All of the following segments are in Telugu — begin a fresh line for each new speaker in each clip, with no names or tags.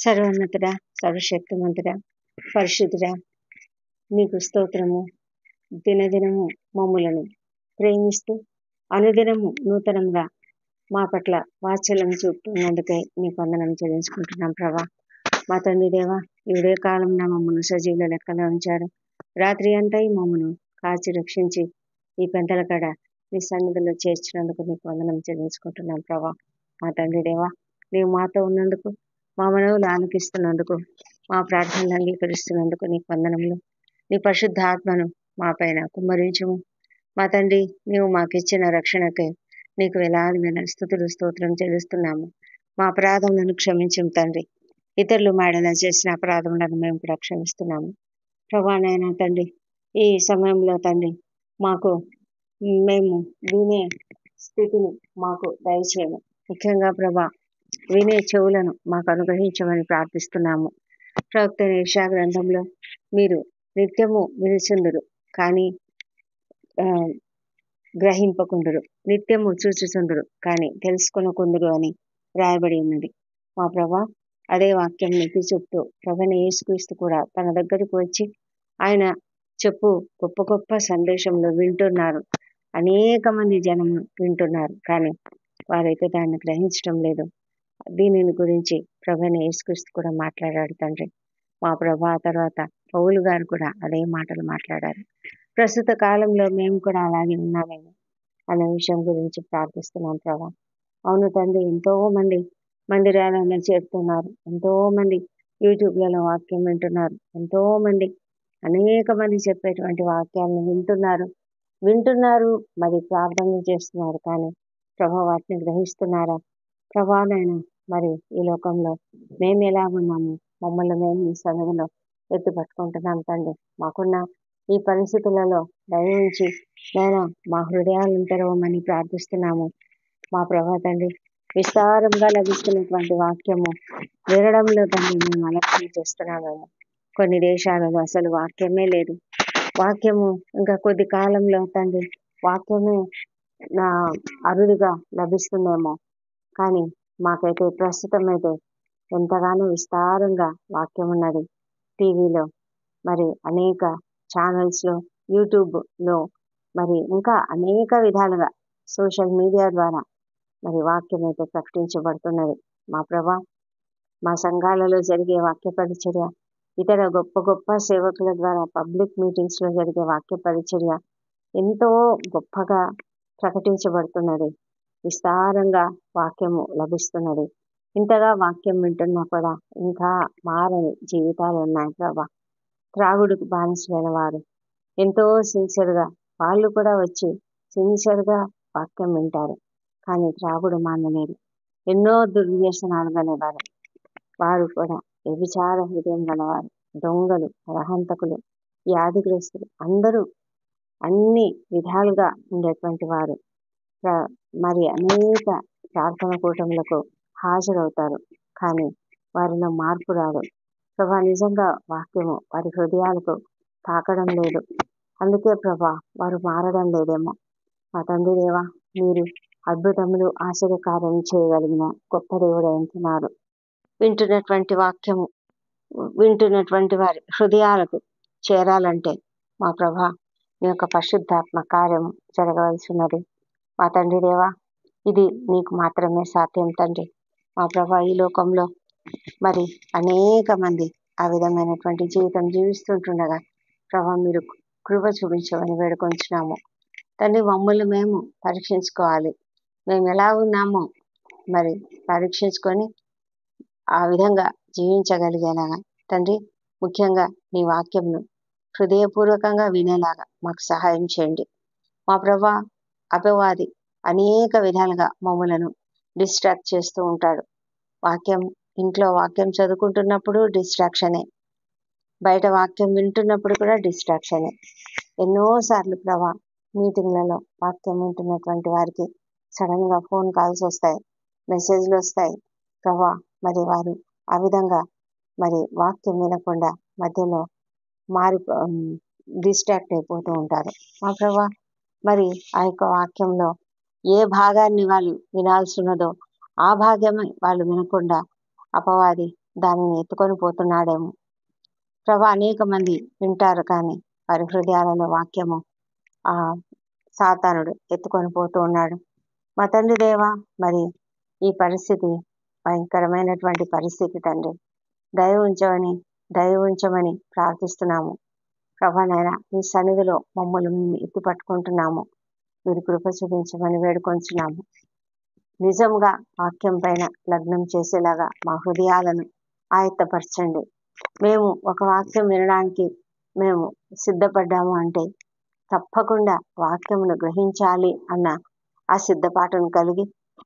సర్వోన్నతుడా, సర్వశక్తిమంతుడా, పరిశుద్ధుడా, నీకు స్తోత్రము. దినదినము మమ్ములను ప్రేమిస్తూ అనుదినము నూతనంగా మా పట్ల వాత్సల్యం చూపుతున్నందుకై నీకు వందనం చెల్లించుకుంటున్నాం ప్రభా. మా తండ్రి దేవా, ఈ ఉదయ కాలం మమ్మల్ని సజీవుల లెక్కలో ఉంచారు. రాత్రి అంతా మమ్మను కాచి రక్షించి ఈ పెంటల కడ నీ సన్నిధిలో చేర్చినందుకు నీకు వందనం చెల్లించుకుంటున్నాం ప్రభా. మా తండ్రి దేవా, నీవు మాతో ఉన్నందుకు, మా మనవులు ఆలకిస్తున్నందుకు, మా ప్రార్థనలు అంగీకరిస్తున్నందుకు నీకు వందనములు. నీ పరిశుద్ధ ఆత్మను మా పైన కుమ్మరించుము. మా తండ్రి, నీవు మాకిచ్చిన రక్షణకై నీకు వేలాది స్తుతులు స్తోత్రం చెల్లిస్తున్నాము. మా అపరాధములను క్షమించము తండ్రి. ఇతరులు మాడలా చేసిన అపరాధములను మేము కూడా క్షమిస్తున్నాము ప్రభా. నాయన తండ్రి, ఈ సమయంలో తండ్రి మాకు మేము వినే స్థితిని మాకు దయచేయము. ముఖ్యంగా ప్రభా, వినే చెవులను మాకు అనుగ్రహించమని ప్రార్థిస్తున్నాము. ప్రవక్త యెషయా గ్రంథంలో మీరు నిత్యము వినుచుందురు కానీ గ్రహింపకుందురు, నిత్యము చూచుచుందురు కానీ తెలుసుకొనకుందురు అని రాయబడి ఉన్నది. మా ప్రభా, అదే వాక్యం నెత్తి చెప్తూ ప్రభువైన యేసుక్రీస్తు కూడా తన దగ్గరకు వచ్చి ఆయన చెప్పు గొప్ప గొప్ప సందేశంలో వింటున్నారు. అనేక మంది జనము వింటున్నారు కానీ వారైతే దాన్ని గ్రహించడం లేదు. దీనిని గురించి ప్రభువైన యేసుక్రీస్తు కూడా మాట్లాడాడు తండ్రి. మా ప్రభా, తర్వాత పౌలు గారు కూడా అదే మాటలు మాట్లాడారు. ప్రస్తుత కాలంలో మేము కూడా అలాగే ఉన్నామేమో అనే విషయం గురించి ప్రార్థిస్తున్నాం ప్రభా. అవును తండ్రి, ఎంతో మంది మందిరాలను చేరుతున్నారు, ఎంతో మంది యూట్యూబ్లలో వాక్యం వింటున్నారు, ఎంతో మంది అనేక మంది చెప్పేటువంటి వాక్యాలను వింటున్నారు మరి ప్రార్థనలు చేస్తున్నారు. కానీ ప్రభా, వాటిని గ్రహిస్తున్నారా ప్రభానైనా? మరి ఈ లోకంలో మేము ఎలా ఉన్నాము? మమ్మల్ని మేము ఈ సన్నిధిలో ఎత్తి పట్టుకుంటున్నాం తండ్రి. మాకున్న ఈ పరిస్థితులలో దయవుంచి నేను మా హృదయాలను తెరవమని ప్రార్థిస్తున్నాము. మా ప్రభా తండ్రి, విస్తారంగా లభిస్తున్నటువంటి వాక్యము వినడంలో తండ్రి మేము అలక్ష్యం చేస్తున్నామేమో. కొన్ని దేశాలలో అసలు వాక్యమే లేదు. వాక్యము ఇంకా కొద్ది కాలంలో తండ్రి వాక్యమే నా అరుదుగా లభిస్తుందేమో. కానీ మాకైతే ప్రస్తుతం అయితే ఎంతగానో విస్తారంగా వాక్యం ఉన్నది. టీవీలో, మరి అనేక ఛానల్స్లో, యూట్యూబ్లో, మరి ఇంకా అనేక విధాలుగా సోషల్ మీడియా ద్వారా మరి వాక్యం అయితే ప్రకటించబడుతున్నది. మా ప్రభా, మా సంఘాలలో జరిగే వాక్య పరిచర్య, ఇతర గొప్ప గొప్ప సేవకుల ద్వారా పబ్లిక్ మీటింగ్స్లో జరిగే వాక్య పరిచర్య ఎంతో గొప్పగా ప్రకటించబడుతున్నది. విస్తారంగా వాక్యము లభిస్తున్నది. ఇంతగా వాక్యం వింటున్నా కూడా ఇంకా మారని జీవితాలు ఉన్నాయి ప్రభా. త్రాగుడుకు బానిసైన వారు ఎంతో సిన్సియర్గా వాళ్ళు కూడా వచ్చి సిన్సియర్గా వాక్యం వింటారు, కానీ త్రాగుడు మానలేరు. ఎన్నో దుర్వ్యసనాలు గలవారు, వారు కూడా వ్యభిచార హృదయం గలవారు, దొంగలు, రహంతకులు, వ్యాధిగ్రస్తులు, అందరూ అన్ని విధాలుగా ఉండేటువంటి వారు మరి అనేక ప్రార్థన కూటములకు హాజరవుతారు, కానీ వారిలో మార్పు రాదు ప్రభా. నిజంగా వాక్యము వారి హృదయాలకు తాకడం లేదు. అందుకే ప్రభా వారు మారడం లేదేమో. మా తండ్రి దేవా, మీరు అద్భుతములు ఆశ్చర్యకార్యం చేయగలిగిన గొప్ప దేవుడు అంటున్నారు. వింటున్నటువంటి వాక్యము వింటున్నటువంటి వారి హృదయాలకు చేరాలంటే మా ప్రభా నీ యొక్క పరిశుద్ధాత్మ కార్యము జరగవలసి ఉన్నది. మా తండ్రి దేవా, ఇది నీకు మాత్రమే సాధ్యం తండ్రి. మా ప్రభా, ఈ లోకంలో మరి అనేక మంది ఆ విధమైనటువంటి జీవితం జీవిస్తుంటుండగా ప్రభా మీరు కృప చూపించమని వేడుకొంచున్నాము తండ్రి. మమ్మల్ని మేము పరీక్షించుకోవాలి. మేము ఎలా ఉన్నామో మరి పరీక్షించుకొని ఆ విధంగా జీవించగలిగేలాగా తండ్రి, ముఖ్యంగా నీ వాక్యంను హృదయపూర్వకంగా వినేలాగా మాకు సహాయం చేయండి. మా ప్రభా, అపవాది అనేక విధాలుగా మమ్మలను డిస్ట్రాక్ట్ చేస్తూ ఉంటాడు. ఇంట్లో వాక్యం చదువుకుంటున్నప్పుడు డిస్ట్రాక్షనే, బయట వాక్యం వింటున్నప్పుడు కూడా డిస్ట్రాక్షనే. ఎన్నోసార్లు ప్రభా మీటింగ్లలో వాక్యం వింటున్నటువంటి వారికి సడన్గా ఫోన్ కాల్స్ వస్తాయి, మెసేజ్లు వస్తాయి ప్రభా. మరి వారు ఆ విధంగా మరి వాక్యం వినకుండా మధ్యలో డిస్ట్రాక్ట్ అయిపోతూ ఉంటారు. మా ప్రభా, మరి ఆ యొక్క వాక్యంలో ఏ భాగాన్ని వాళ్ళు వినాల్సి ఉన్నదో ఆ భాగమే వాళ్ళు వినకుండా అపవాది దానిని ఎత్తుకొని పోతున్నాడేమో. ప్రభా, అనేక మంది వింటారు కానీ వారి హృదయాలలో వాక్యము ఆ సాతానుడు ఎత్తుకొని పోతూ ఉన్నాడు. మా తండ్రి దేవా, మరి ఈ పరిస్థితి భయంకరమైనటువంటి పరిస్థితి తండ్రి, దయ ఉంచమని ప్రార్థిస్తున్నాము. ప్రభా నాయన, మీ సన్నిధిలో మమ్మల్ని మేము ఎత్తి పట్టుకుంటున్నాము. మీరు కృప చూపించమని వేడుకొంచున్నాము. నిజంగా వాక్యం పైన లగ్నం చేసేలాగా మా హృదయాలను ఆయత్తపరచండి. మేము ఒక వాక్యం వినడానికి మేము సిద్ధపడ్డాము అంటే తప్పకుండా వాక్యమును గ్రహించాలి అన్న ఆ సిద్ధపాటును కలిగి,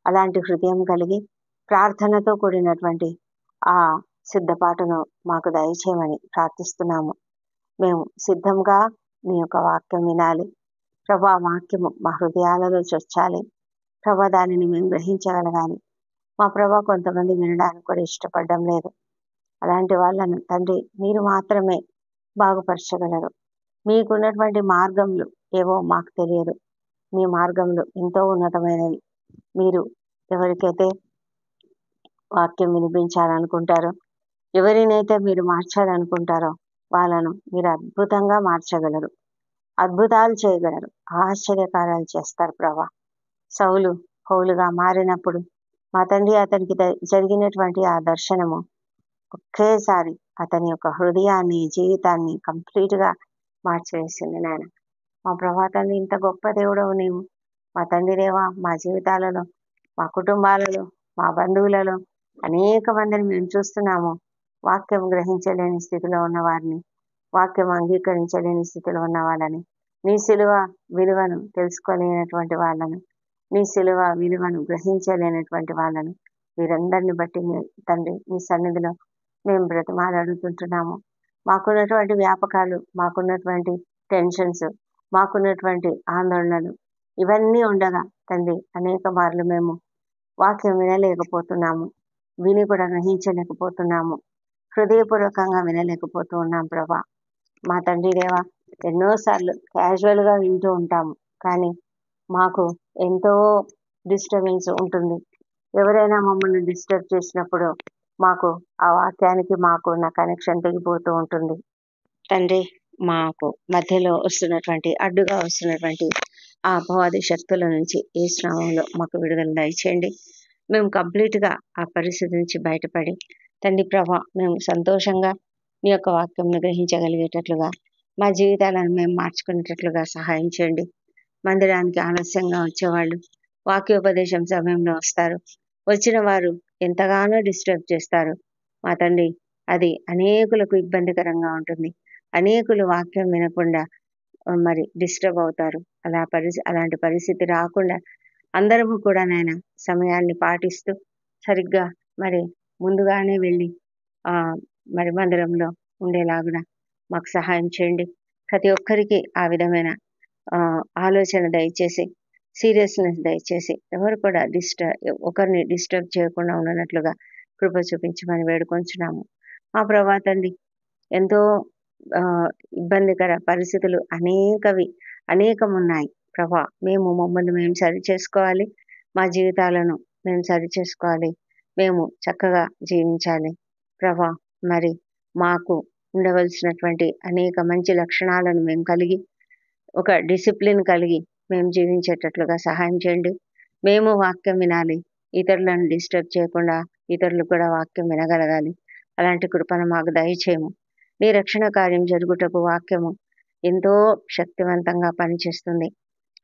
అలాంటి హృదయం కలిగి, ప్రార్థనతో కూడినటువంటి ఆ సిద్ధపాటును మాకు దయచేయమని ప్రార్థిస్తున్నాము. మేము సిద్ధంగా మీ యొక్క వాక్యం వినాలి ప్రభా. వాక్యము మా హృదయాలలో చొచ్చాలి ప్రభా, దానిని మేము గ్రహించగలగాలి మా ప్రభా. కొంతమంది వినడానికి కూడా ఇష్టపడడం లేదు. అలాంటి వాళ్ళను తండ్రి మీరు మాత్రమే బాగుపరచగలరు. మీకున్నటువంటి మార్గములు ఏవో మాకు తెలియదు. మీ మార్గములు ఎంతో ఉన్నతమైనవి. మీరు ఎవరికైతే వాక్యం వినిపించాలనుకుంటారో, ఎవరినైతే మీరు మార్చాలనుకుంటారో వాళ్ళను మీరు అద్భుతంగా మార్చగలరు, అద్భుతాలు చేయగలరు, ఆశ్చర్యకార్యాలు చేస్తారు ప్రభా. సౌలు పౌలుగా మారినప్పుడు మా తండ్రి అతనికి జరిగినటువంటి ఆ దర్శనము ఒకేసారి అతని యొక్క హృదయాన్ని, జీవితాన్ని కంప్లీట్గా మార్చివేసింది నాయన. మా ప్రభా తండ్రి, ఇంత గొప్ప దేవుడవు నీవు. మా తండ్రి దేవా, మా జీవితాలలో, మా కుటుంబాలలో, మా బంధువులలో అనేక మందిని మేము చూస్తున్నాము. వాక్యం గ్రహించలేని స్థితిలో ఉన్న వారిని, వాక్యం అంగీకరించలేని స్థితిలో ఉన్న వాళ్ళని, నీ సిలువ విలువను తెలుసుకోలేనటువంటి వాళ్ళను, నీ సిలువ విలువను గ్రహించలేనటువంటి వాళ్ళను వీరందరిని బట్టి తండ్రి మీ సన్నిధిలో మేము బ్రతిమాలాడుతుంటున్నాము. మాకున్నటువంటి వ్యాపకాలు, మాకున్నటువంటి టెన్షన్స్, మాకున్నటువంటి ఆందోళనలు ఇవన్నీ ఉండగా తండ్రి అనేక మార్లు మేము వాక్యం వినలేకపోతున్నాము, విని కూడా గ్రహించలేకపోతున్నాము, హృదయపూర్వకంగా వినలేకపోతూ ఉన్నాం ప్రభా. మా తండ్రి దేవా, ఎన్నోసార్లు క్యాజువల్గా వింటూ ఉంటాము కానీ మాకు ఎంతో డిస్టర్బెన్స్ ఉంటుంది. ఎవరైనా మమ్మల్ని డిస్టర్బ్ చేసినప్పుడు మాకు ఆ వాక్యానికి మాకు ఉన్న కనెక్షన్ తెగిపోతూ ఉంటుంది. తండ్రి, మాకు మధ్యలో వస్తున్నటువంటి, అడ్డుగా వస్తున్నటువంటి ఆ అపవాది శక్తుల నుంచి ఈ శ్రమంలో మాకు విడుదల దయచేయండి. మేము కంప్లీట్గా ఆ పరిస్థితి నుంచి బయటపడి తండ్రి ప్రభా, మేము సంతోషంగా మీ యొక్క వాక్యంను గ్రహించగలిగేటట్లుగా, మా జీవితాలను మేము మార్చుకునేటట్లుగా సహాయం చేయండి. మందిరానికి ఆలస్యంగా వచ్చేవాళ్ళు వాక్యోపదేశం సమయంలో వస్తారు. వచ్చిన వారు ఎంతగానో డిస్టర్బ్ చేస్తారు మా తండ్రి. అది అనేకులకు ఇబ్బందికరంగా ఉంటుంది. అనేకులు వాక్యం వినకుండా మరి డిస్టర్బ్ అవుతారు. అలాంటి పరిస్థితి రాకుండా అందరము కూడా నాయన సమయాన్ని పాటిస్తూ సరిగ్గా మరి ముందుగానే వెళ్ళి మరి మందిరంలో ఉండేలాగున మాకు సహాయం చేయండి. ప్రతి ఒక్కరికి ఆ విధమైన ఆలోచన దయచేసి, సీరియస్నెస్ దయచేసి, ఎవరు కూడా ఒకరిని డిస్టర్బ్ చేయకుండా ఉన్నట్లుగా కృప చూపించమని వేడుకొంచున్నాము. మా ప్రభా తండ్రి, ఎంతో ఇబ్బందికర పరిస్థితులు అనేకం ఉన్నాయి ప్రభా. మమ్మల్ని మేము సరి చేసుకోవాలి, మా జీవితాలను మేము సరి చేసుకోవాలి, మేము చక్కగా జీవించాలి ప్రభా. మరి మాకు ఉండవలసినటువంటి అనేక మంచి లక్షణాలను మేము కలిగి, ఒక డిసిప్లిన్ కలిగి మేము జీవించేటట్లుగా సహాయం చేయండి. మేము వాక్యం వినాలి, ఇతరులను డిస్టర్బ్ చేయకుండా ఇతరులు కూడా వాక్యం వినగలగాలి. అలాంటి కృపను మాకు దయచేయము. నీ రక్షణ కార్యం జరుగుటకు వాక్యము ఎంతో శక్తివంతంగా పనిచేస్తుంది.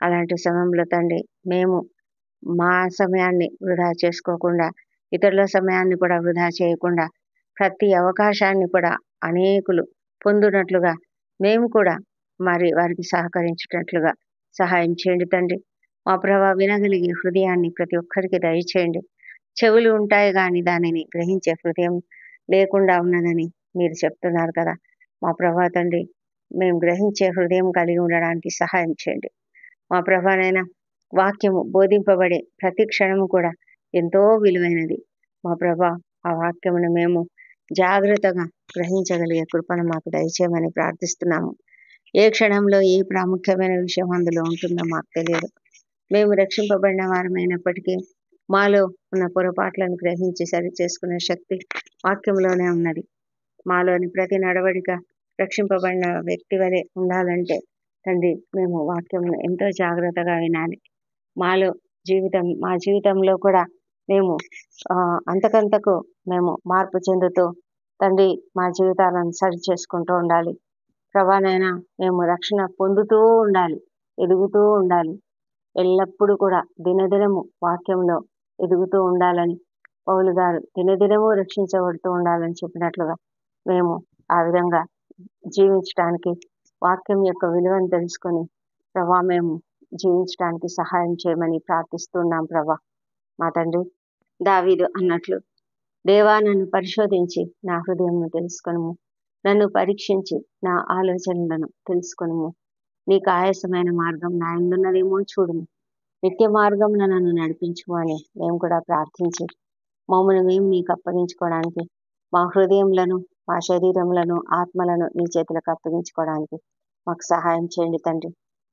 అలాంటి సమయంలో తండ్రి, మేము మా సమయాన్ని వృధా చేసుకోకుండా, ఇతరుల సమయాన్ని కూడా వృధా చేయకుండా, ప్రతి అవకాశాన్ని కూడా అనేకులు పొందునట్లుగా మేము కూడా మరి వారికి సహకరించేటట్లుగా సహాయం చేయండి తండ్రి. మా ప్రభా, వినగలిగే హృదయాన్ని ప్రతి ఒక్కరికి దయచేయండి. చెవులు ఉంటాయి కానీ దానిని గ్రహించే హృదయం లేకుండా ఉన్నదని మీరు చెప్తున్నారు కదా మా ప్రభా తండ్రి. మేము గ్రహించే హృదయం కలిగి ఉండడానికి సహాయం చేయండి మా ప్రభానైనా. వాక్యము బోధింపబడే ప్రతి క్షణము కూడా ఎంతో విలువైనది మా ప్రభా. ఆ వాక్యమును మేము జాగ్రత్తగా గ్రహించగలిగే కృపను మాకు దయచేయమని ప్రార్థిస్తున్నాము. ఏ క్షణంలో ఏ ప్రాముఖ్యమైన విషయం అందులో ఉంటుందో మాకు తెలియదు. మేము రక్షింపబడిన వారమైనప్పటికీ మాలో ఉన్న పొరపాట్లను గ్రహించి సరి చేసుకునే శక్తి వాక్యంలోనే ఉన్నది. మాలోని ప్రతి నడవడిక రక్షింపబడిన వ్యక్తి వలె ఉండాలంటే తండ్రి మేము వాక్యం ఎంతో జాగ్రత్తగా వినాలి. మా జీవితంలో కూడా మేము అంతకంతకు మేము మార్పు చెందుతూ తండ్రి మా జీవితాలను సరి చేసుకుంటూ ఉండాలి. ప్రభానైనా మేము రక్షణ పొందుతూ ఉండాలి, ఎదుగుతూ ఉండాలి. ఎల్లప్పుడూ కూడా దినదినము వాక్యంలో ఎదుగుతూ ఉండాలని పౌలు గారు దినదినము రక్షించబడుతూ ఉండాలని చెప్పినట్లుగా మేము ఆ విధంగా జీవించడానికి వాక్యం యొక్క విలువను తెలుసుకొని ప్రభా మేము జీవించడానికి సహాయం చేయమని ప్రార్థిస్తున్నాం. ప్రభా మా తండ్రి దావీదు అన్నట్లు, దేవా నన్ను పరిశోధించి నా హృదయంను తెలుసుకొనుము, నన్ను పరీక్షించి నా ఆలోచనలను తెలుసుకొనుము, నీకు ఆయాసమైన మార్గం నా యందున్నదేమో చూడుము, నిత్య మార్గం నన్ను నడిపించుము అని మేము కూడా ప్రార్థించి మమ్మల్ని మేము నీకు అప్పగించుకోవడానికి, మా హృదయంలను, మా శరీరములను, ఆత్మలను నీ చేతులకు అప్పగించుకోవడానికి మాకు సహాయం చేయండి తండ్రి.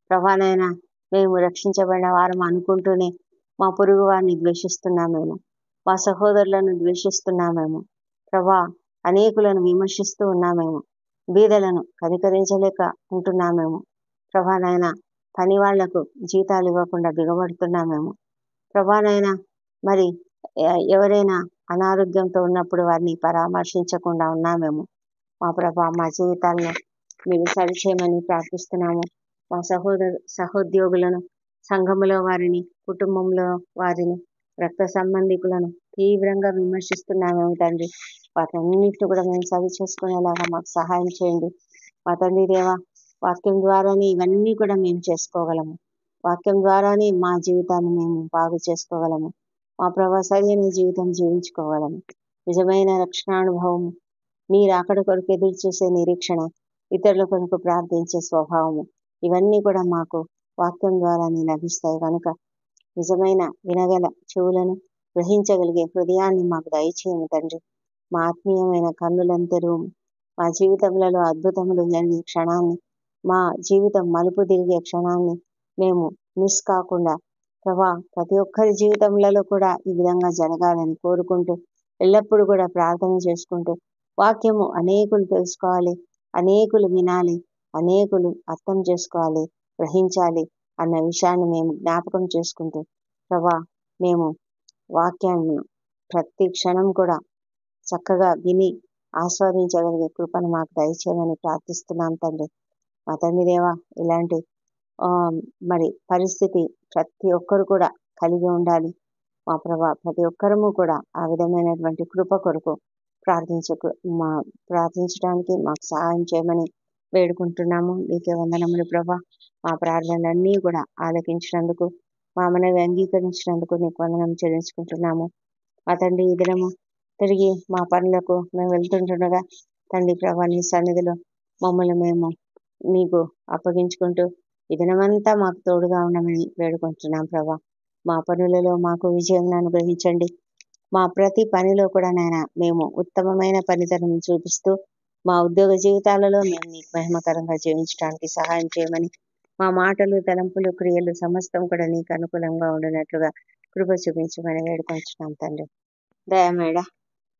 ప్రభానైనా మేము రక్షించబడిన వారం అనుకుంటూనే మా పొరుగు వారిని ద్వేషిస్తున్నామేమో, మా సహోదరులను ద్వేషిస్తున్నామేమో, ప్రభా అనేకులను విమర్శిస్తూ ఉన్నామేమో, బీదలను కనికరించలేక ఉంటున్నామేమో, ప్రభానైనా పని వాళ్లకు జీతాలు ఇవ్వకుండా దిగబడుతున్నామేమో, ప్రభానైనా మరి ఎవరైనా అనారోగ్యంతో ఉన్నప్పుడు వారిని పరామర్శించకుండా ఉన్నామేమో. మా ప్రభా మా జీవితాలను మీరు సరిచేయమని ప్రార్థిస్తున్నాము. మా సహోద్యోగులను, సంఘములో వారిని, కుటుంబంలో వారిని, రక్త సంబంధికులను తీవ్రంగా విమర్శిస్తున్నామేమో తండ్రి. వాటన్నిటిని కూడా మేము సరి చేసుకునేలాగా మాకు సహాయం చేయండి. మా తండ్రి దేవా, వాక్యం ద్వారానే ఇవన్నీ కూడా మేము చేసుకోగలము. వాక్యం ద్వారానే మా జీవితాన్ని మేము బాగు చేసుకోగలము. మా ప్రభా సరైన జీవితం జీవించుకోగలము. నిజమైన రక్షణానుభవము, నీ రాకడ కొరకు ఎదురు చూసే నిరీక్షణ, ఇతరుల కొరకు ప్రార్థించే స్వభావము, ఇవన్నీ కూడా మాకు వాక్యం ద్వారానే లభిస్తాయి. కనుక నిజమైన వినగల చెవులను, గ్రహించగలిగే హృదయాన్ని మాకు దయచేయము తండ్రి. మా ఆత్మీయమైన కన్నులను తెరువు. మా జీవితములలో అద్భుతములు జరిగే క్షణాన్ని, మా జీవితం మలుపు తిరిగే క్షణాన్ని మేము మిస్ కాకుండా ప్రభా ప్రతి ఒక్కరి జీవితములలో కూడా ఈ విధంగా జరగాలని కోరుకుంటూ, ఎల్లప్పుడూ కూడా ప్రార్థన చేసుకుంటూ, వాక్యము అనేకులు తెలుసుకోవాలి, అనేకులు వినాలి, అనేకులు అర్థం చేసుకోవాలి, గ్రహించాలి అన్న విషయాన్ని మేము జ్ఞాపకం చేసుకుంటూ ప్రభా మేము వాక్యాన్ని ప్రతి క్షణం కూడా చక్కగా విని ఆస్వాదించగలిగే కృపను మాకు దయచేయమని ప్రార్థిస్తున్నాం తండ్రి. మా తండ్రి దేవా, ఇలాంటి మరి పరిస్థితి ప్రతి ఒక్కరు కూడా కలిగి ఉండాలి. మా ప్రభా ప్రతి ఒక్కరము కూడా ఆ విధమైనటువంటి కృప కొరకు ప్రార్థించడానికి మాకు సహాయం చేయమని వేడుకుంటున్నాము. నీకే వందనములు ప్రభా. మా ప్రార్థనలన్నీ కూడా ఆలకించినందుకు, మా మనవి అంగీకరించినందుకు నీకు వందనం చెల్లించుకుంటున్నాము. మా తండ్రి ఈ దినము తిరిగి మా పనులకు మేము వెళ్తుంటుండగా తండ్రి ప్రభా నీ సన్నిధిలో మమ్మల్ని మేము నీకు అప్పగించుకుంటూ ఈ దినమంతా మాకు తోడుగా ఉండమని వేడుకుంటున్నాం ప్రభా. మా పనులలో మాకు విజయం అనుగ్రహించండి. మా ప్రతి పనిలో కూడా మేము ఉత్తమమైన పనితనం చూపిస్తూ మా ఉద్యోగ జీవితాలలో మేము నీకు మహిమకరంగా జీవించడానికి సహాయం చేయమని, మా మాటలు, తలంపులు, క్రియలు సమస్తం కూడా నీకు అనుకూలంగా ఉండనట్లుగా కృప చూపించమని వేడుకొంచున్నాం తండ్రి. దయమేడ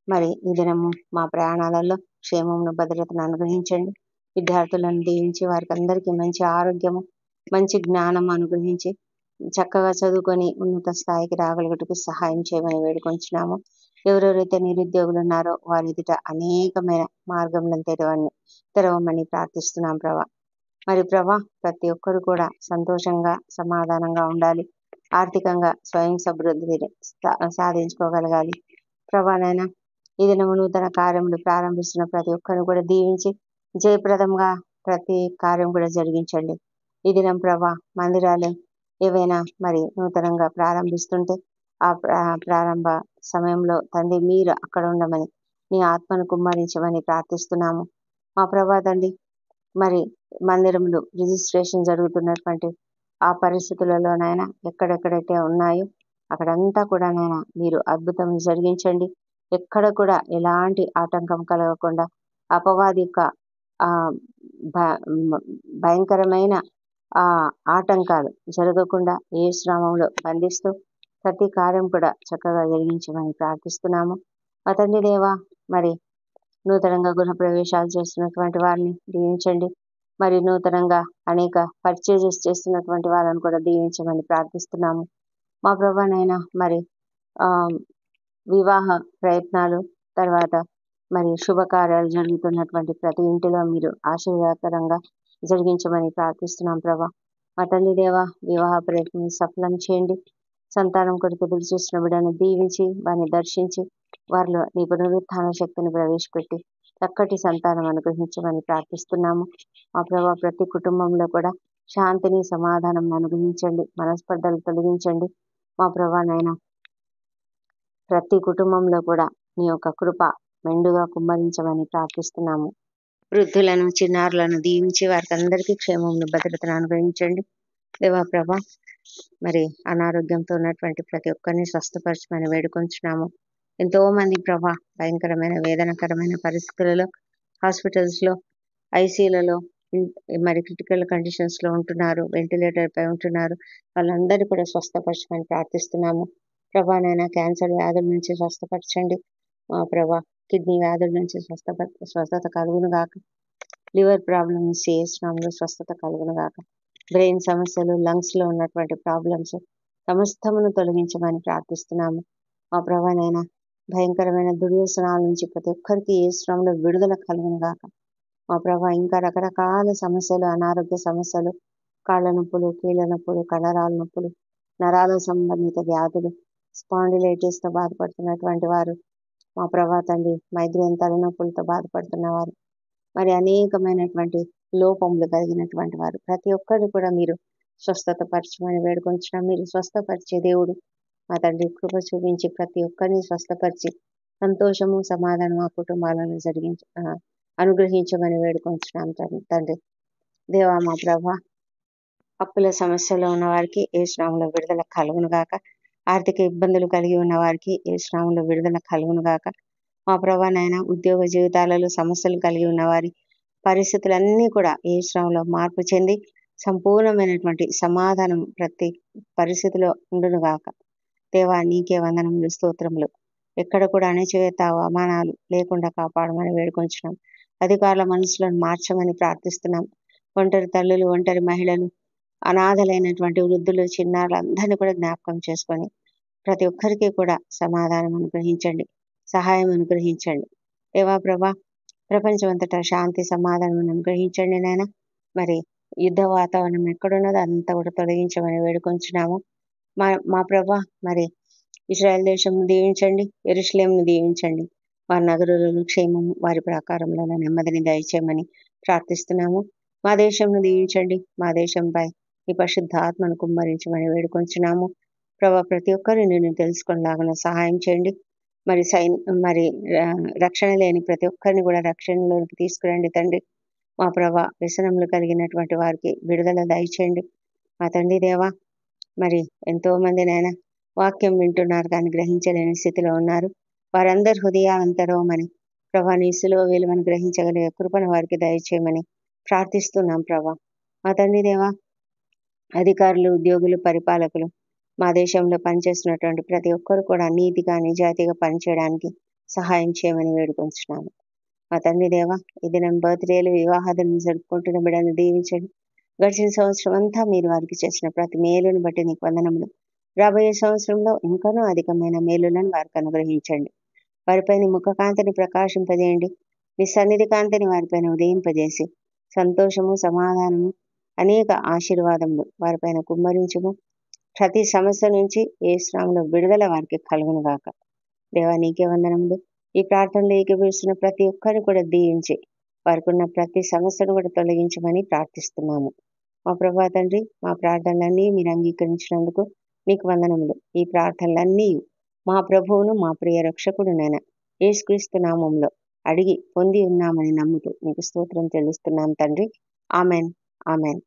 మరి ఈ దినము మా ప్రయాణాలలో క్షేమమును, భద్రతను అనుగ్రహించండి. విద్యార్థులను దీవించి వారికి అందరికీ మంచి ఆరోగ్యము, మంచి జ్ఞానం అనుగ్రహించి చక్కగా చదువుకొని ఉన్నత స్థాయికి రాగలుగుటకు సహాయం చేయమని వేడుకొంచున్నాము. ఎవరెవరైతే నిరుద్యోగులు ఉన్నారో వారి ఎదుట అనేకమైన మార్గములను తెరవమని ప్రార్థిస్తున్నాం ప్రభా. మరి ప్రభా ప్రతి ఒక్కరు కూడా సంతోషంగా, సమాధానంగా ఉండాలి. ఆర్థికంగా స్వయం సమృద్ధిని సాధించుకోగలగాలి. ప్రభానైనా ఈ దినము నూతన కార్యములు ప్రారంభిస్తున్న ప్రతి ఒక్కరిని కూడా దీవించి జయప్రదంగా ప్రతి కార్యం కూడా జరిగించండి. ఈ దినం ప్రభా మందిరాలు ఏవైనా మరి నూతనంగా ప్రారంభిస్తుంటే ఆ ప్రారంభ సమయంలో తండ్రి మీరు అక్కడ ఉండమని, నీ ఆత్మను కుమ్మరించమని ప్రార్థిస్తున్నాము. మా ప్రభా తండ్రి మరి మందిరములు రిజిస్ట్రేషన్ జరుగుతున్నటువంటి ఆ పరిస్థితులలోనైనా ఎక్కడెక్కడైతే ఉన్నాయో అక్కడంతా కూడా మీరు అద్భుతం జరిగించండి. ఎక్కడ కూడా ఎలాంటి ఆటంకం కలగకుండా అపవాది యొక్క భయంకరమైన ఆటంకాలు జరగకుండా యేసు నామములో బంధిస్తూ ప్రతి కార్యం కూడా చక్కగా జరిగించమని ప్రార్థిస్తున్నాము. మా తండ్రి దేవా, మరి నూతనంగా గృహ ప్రవేశాలు చేస్తున్నటువంటి వారిని దీవించండి. మరి నూతనంగా అనేక పర్చేజెస్ చేస్తున్నటువంటి వాళ్ళని కూడా దీవించమని ప్రార్థిస్తున్నాము. మా ప్రభానైనా మరి ఆ వివాహ ప్రయత్నాలు, తర్వాత మరి శుభకార్యాలు జరుగుతున్నటువంటి ప్రతి ఇంటిలో మీరు ఆశీర్వాదకరంగా జరిగించమని ప్రార్థిస్తున్నాం ప్రభా. మా తండ్రి దేవ, వివాహ ప్రయత్నం సఫలం చేయండి. సంతానం కొరకు ఎదురు చూసిన బిడ్డను దీవించి వారిని దర్శించి వారిలో నీ పునరుత్థాన శక్తిని ప్రవేశపెట్టి చక్కటి సంతానం అనుగ్రహించమని ప్రార్థిస్తున్నాము. మా ప్రభా, ప్రతి కుటుంబంలో కూడా శాంతిని, సమాధానం అనుగ్రహించండి. మనస్పర్ధలు తొలగించండి. మా ప్రభానైనా ప్రతి కుటుంబంలో కూడా నీ యొక్క కృప మెండుగా కుమ్మరించమని ప్రార్థిస్తున్నాము. వృద్ధులను, చిన్నారులను దీవించి వారికి అందరికీ క్షేమమును, భద్రతను అనుగ్రహించండి. దేవా ప్రభా, మరి అనారోగ్యంతో ఉన్నటువంటి ప్రతి ఒక్కరిని స్వస్థపరచమని వేడుకొంచున్నాము. ఎంతో మంది ప్రభా భయంకరమైన వేదనకరమైన పరిస్థితులలో హాస్పిటల్స్లో, ఐసీలలో, మరి క్రిటికల్ కండిషన్స్లో ఉంటున్నారు, వెంటిలేటర్ పై ఉంటున్నారు. వాళ్ళందరూ కూడా స్వస్థపరచమని ప్రార్థిస్తున్నాము. ప్రభానైనా క్యాన్సర్ వ్యాధుల నుంచి స్వస్థపరచండి. మా ప్రభా, కిడ్నీ వ్యాధుల నుంచి స్వస్థత కలుగును గాక. లివర్ ప్రాబ్లమ్స్ చేసినాంలో స్వస్థత కలుగును గాక. బ్రెయిన్ సమస్యలు, లంగ్స్లో ఉన్నటువంటి ప్రాబ్లమ్స్ సమస్తమును తొలగించమని ప్రార్థిస్తున్నాము. మా ప్రభానైనా భయంకరమైన దుర్వ్యసనాల నుంచి ప్రతి ఒక్కరికి ఏ శ్రమంలో విడుదల కలుగును గాక. మా ప్రభా, ఇంకా రకరకాల సమస్యలు, అనారోగ్య సమస్యలు, కాళ్ళ నొప్పులు, కీళ్ళ నొప్పులు, కండరాల నొప్పులు, నరాల సంబంధిత వ్యాధులు, స్పాండిలైటిస్తో బాధపడుతున్నటువంటి వారు, మా ప్రభా తండ్రి మైగ్రేన్ తలనొప్పులతో బాధపడుతున్న వారు, మరి అనేకమైనటువంటి లోపములు కలిగినటువంటి వారు ప్రతి ఒక్కరు కూడా మీరు స్వస్థత పరచమని వేడుకొంచున్నాం. మీరు స్వస్థపరిచే దేవుడు మా తండ్రి, కృప చూపించి ప్రతి ఒక్కరిని స్వస్థపరిచి సంతోషము, సమాధానం ఆ కుటుంబాలను అనుగ్రహించమని వేడుకొంచున్నాం తండ్రి. దేవా మా ప్రభా, అప్పుల సమస్యలో ఉన్న వారికి ఏ శ్రామంలో విడుదల కలుగును గాక. ఆర్థిక ఇబ్బందులు కలిగి ఉన్న వారికి ఏ శ్రామంలో విడుదల కలుగును గాక. మా ప్రభానైనా ఉద్యోగ జీవితాలలో సమస్యలు కలిగి ఉన్న వారి పరిస్థితులన్నీ కూడా ఏ శ్రమంలో మార్పు చెంది సంపూర్ణమైనటువంటి సమాధానం ప్రతి పరిస్థితిలో ఉండును గాక. దేవా, నీకే వందనములు, స్తోత్రములు. ఎక్కడ కూడా అణచివేత, అవమానాలు లేకుండా కాపాడమని వేడుకొంచున్నాం. అధికారుల మనసులను మార్చమని ప్రార్థిస్తున్నాం. ఒంటరి తల్లులు, ఒంటరి మహిళలు, అనాథలైనటువంటి వృద్ధులు, చిన్నారులు అందరినీ కూడా జ్ఞాపకం చేసుకొని ప్రతి ఒక్కరికి కూడా సమాధానం అనుగ్రహించండి, సహాయం అనుగ్రహించండి. దేవా ప్రభా, ప్రపంచం అంతటా శాంతి, సమాధానం అనుగ్రహించండి నాయన. మరి యుద్ధ వాతావరణం ఎక్కడున్నదో అంతా కూడా తొలగించమని వేడుకొంచున్నాము. మా ప్రభా, మరి ఇశ్రాయేల్ దేశంను దీవించండి, యెరూషలేమును దీవించండి. వారి నగరులలో క్షేమము, వారి ప్రాకారంలో నెమ్మదిని దయచేయమని ప్రార్థిస్తున్నాము. మా దేశంను దీవించండి, మా దేశంపై ఈ పరిశుద్ధ ఆత్మను కుమ్మరించమని వేడుకొంచున్నాము. ప్రభా, ప్రతి ఒక్కరు నేను తెలుసుకునేలాగా సహాయం చేయండి. మరి రక్షణ లేని ప్రతి ఒక్కరిని కూడా రక్షణలోకి తీసుకురండి తండ్రి. మా ప్రభా, వ్యసనములు కలిగినటువంటి వారికి విడుదల దయచేయండి. మా తండ్రి దేవా, మరి ఎంతో మంది నాయన వాక్యం వింటున్నారు కానీ గ్రహించలేని స్థితిలో ఉన్నారు. వారందరి హృదయాలంతరోమని ప్రభా, నీ సిలువ విలువను గ్రహించగలిగే కృపను వారికి దయచేయమని ప్రార్థిస్తున్నాం ప్రభా. మా తండ్రి దేవా, అధికారులు, ఉద్యోగులు, పరిపాలకులు, మా దేశంలో పనిచేస్తున్నటువంటి ప్రతి ఒక్కరు కూడా నీతిగా, నిజాయితీగా పనిచేయడానికి సహాయం చేయమని వేడుకొంచున్నాము. మా తండ్రి దేవా, ఈ దినం బర్త్డేలు, వివాహాలను జరుపుకుంటున్న బిడ్డలను దీవించండి. గడిచిన సంవత్సరం అంతా మీరు వారికి చేసిన ప్రతి మేలును బట్టి నీకు వందనములు. రాబోయే సంవత్సరంలో ఇంకనూ అధికమైన మేలులను వారికి అనుగ్రహించండి. వారిపై నీ ముఖ కాంతిని ప్రకాశింపజేయండి. నీ సన్నిధి కాంతిని వారిపైన ఉదయింపజేసి సంతోషము, సమాధానము, అనేక ఆశీర్వాదములు వారిపైన కుమ్మరించుము. ప్రతి సమస్య నుంచి ఏ శ్రమంలో విడుదల వారికి కలుగును గాక. దేవా, నీకే వందనములు. ఈ ప్రార్థనలో ఏకీభవిస్తున్న ప్రతి ఒక్కరిని కూడా దీవించి వారికి ఉన్న ప్రతి సమస్యను కూడా తొలగించమని ప్రార్థిస్తున్నాము. మా ప్రభా తండ్రి, మా ప్రార్థనలన్నీ మీరు అంగీకరించినందుకు నీకు వందనములు. ఈ ప్రార్థనలన్నీ మా ప్రభువును, మా ప్రియ రక్షకుడు నైనా యేసుక్రీస్తు నామములో అడిగి పొంది ఉన్నామని నమ్ముతూ నీకు స్తోత్రం చెల్లిస్తున్నాం తండ్రి. Amen, amen.